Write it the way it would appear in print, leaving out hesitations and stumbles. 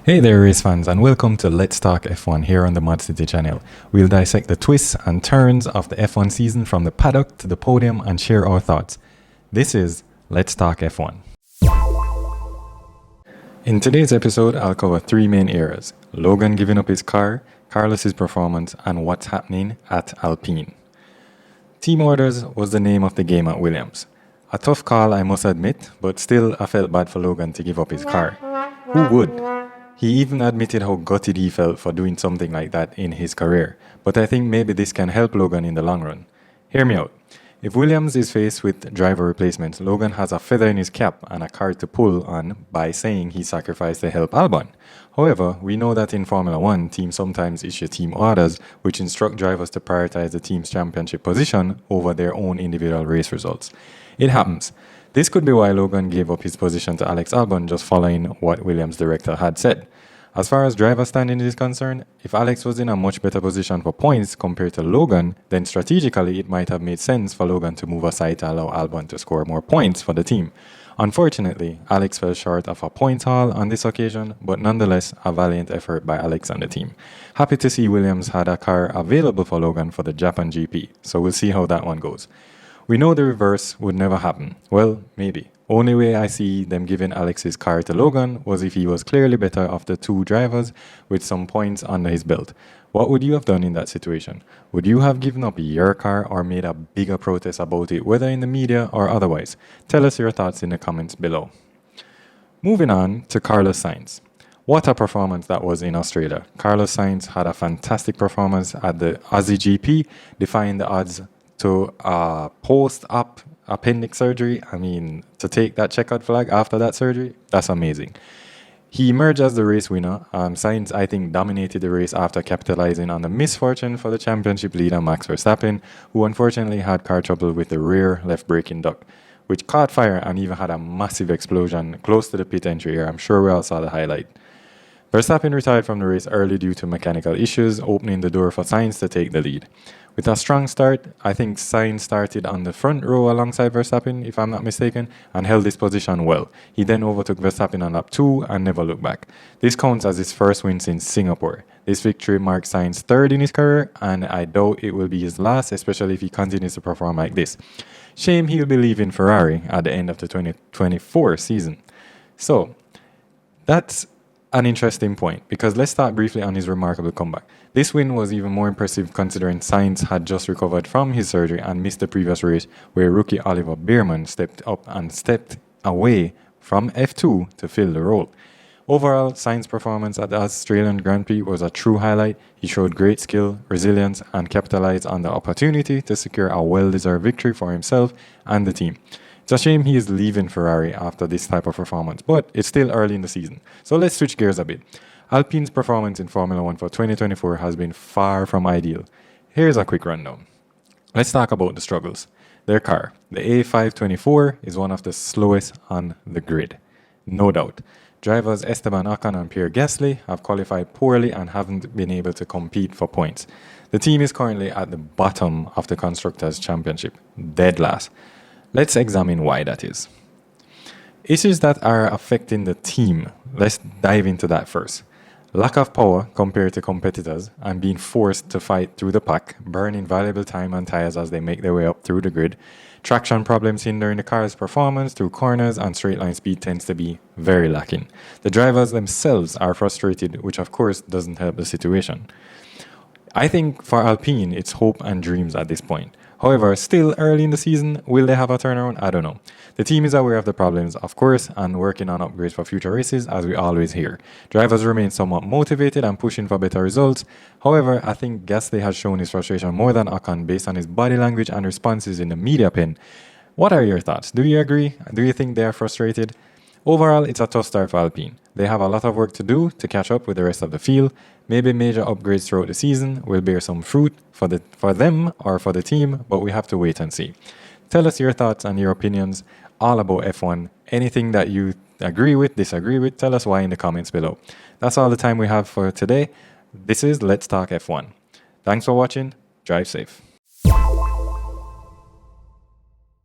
Hey there race fans and welcome to Let's Talk F1 here on the ModzCity channel. We'll dissect the twists and turns of the F1 season from the paddock to the podium and share our thoughts. This is Let's Talk F1. In today's episode, I'll cover three main areas: Logan giving up his car, Carlos's performance, and what's happening at Alpine. Team orders was the name of the game at Williams. A tough call, I must admit, but still I felt bad for Logan to give up his car. Who would? He even admitted how gutted he felt for doing something like that in his career, but I think maybe this can help Logan in the long run. Hear me out. If Williams is faced with driver replacements, Logan has a feather in his cap and a card to pull on by saying he sacrificed to help Albon. However, we know that in Formula 1, teams sometimes issue team orders which instruct drivers to prioritize the team's championship position over their own individual race results. It happens. This could be why Logan gave up his position to Alex Albon just following what Williams' director had said. As far as driver standing is concerned, if Alex was in a much better position for points compared to Logan, then strategically it might have made sense for Logan to move aside to allow Albon to score more points for the team. Unfortunately, Alex fell short of a points haul on this occasion, but nonetheless a valiant effort by Alex and the team. Happy to see Williams had a car available for Logan for the Japan GP, so we'll see how that one goes. We know the reverse would never happen. Well, maybe. Only way I see them giving Alex's car to Logan was if he was clearly better of the two drivers with some points under his belt. What would you have done in that situation? Would you have given up your car or made a bigger protest about it, whether in the media or otherwise? Tell us your thoughts in the comments below. Moving on to Carlos Sainz. What a performance that was in Australia. Carlos Sainz had a fantastic performance at the Aussie GP, defying the odds to post-op appendix surgery. To take that checkered flag after that surgery, that's amazing. He emerged as the race winner. Sainz, I think, dominated the race after capitalizing on the misfortune for the championship leader Max Verstappen, who unfortunately had car trouble with the rear left braking duct, which caught fire and even had a massive explosion close to the pit entry area. I'm sure we all saw the highlight. Verstappen retired from the race early due to mechanical issues, opening the door for Sainz to take the lead. With a strong start, I think Sainz started on the front row alongside Verstappen, if I'm not mistaken, and held his position well. He then overtook Verstappen on lap 2 and never looked back. This counts as his first win since Singapore. This victory marks Sainz' third in his career, and I doubt it will be his last, especially if he continues to perform like this. Shame he'll be leaving Ferrari at the end of the 2024 season. So, that's an interesting point, because let's start briefly on his remarkable comeback. This win was even more impressive considering Sainz had just recovered from his surgery and missed the previous race where rookie Oliver Biermann stepped up and stepped away from F2 to fill the role. Overall, Sainz's performance at the Australian Grand Prix was a true highlight. He showed great skill, resilience, and capitalized on the opportunity to secure a well-deserved victory for himself and the team. It's a shame he is leaving Ferrari after this type of performance, but it's still early in the season. So let's switch gears a bit. Alpine's performance in Formula 1 for 2024 has been far from ideal. Here's a quick rundown. Let's talk about the struggles. Their car, the A524, is one of the slowest on the grid. No doubt. Drivers Esteban Ocon and Pierre Gasly have qualified poorly and haven't been able to compete for points. The team is currently at the bottom of the Constructors' Championship, dead last. Let's examine why that is. Issues that are affecting the team. Let's dive into that first. Lack of power compared to competitors and being forced to fight through the pack, burning valuable time and tires as they make their way up through the grid. Traction problems hindering the car's performance through corners, and straight line speed tends to be very lacking. The drivers themselves are frustrated, which of course doesn't help the situation. I think for Alpine, it's hope and dreams at this point. However, still early in the season, will they have a turnaround? I don't know. The team is aware of the problems, of course, and working on upgrades for future races, as we always hear. Drivers remain somewhat motivated and pushing for better results. However, I think Gasly has shown his frustration more than Ocon based on his body language and responses in the media pen. What are your thoughts? Do you agree? Do you think they are frustrated? Overall, it's a tough start for Alpine. They have a lot of work to do to catch up with the rest of the field. Maybe major upgrades throughout the season will bear some fruit for them or for the team, but we have to wait and see. Tell us your thoughts and your opinions all about F1. Anything that you agree with, disagree with, tell us why in the comments below. That's all the time we have for today. This is Let's Talk F1. Thanks for watching. Drive safe.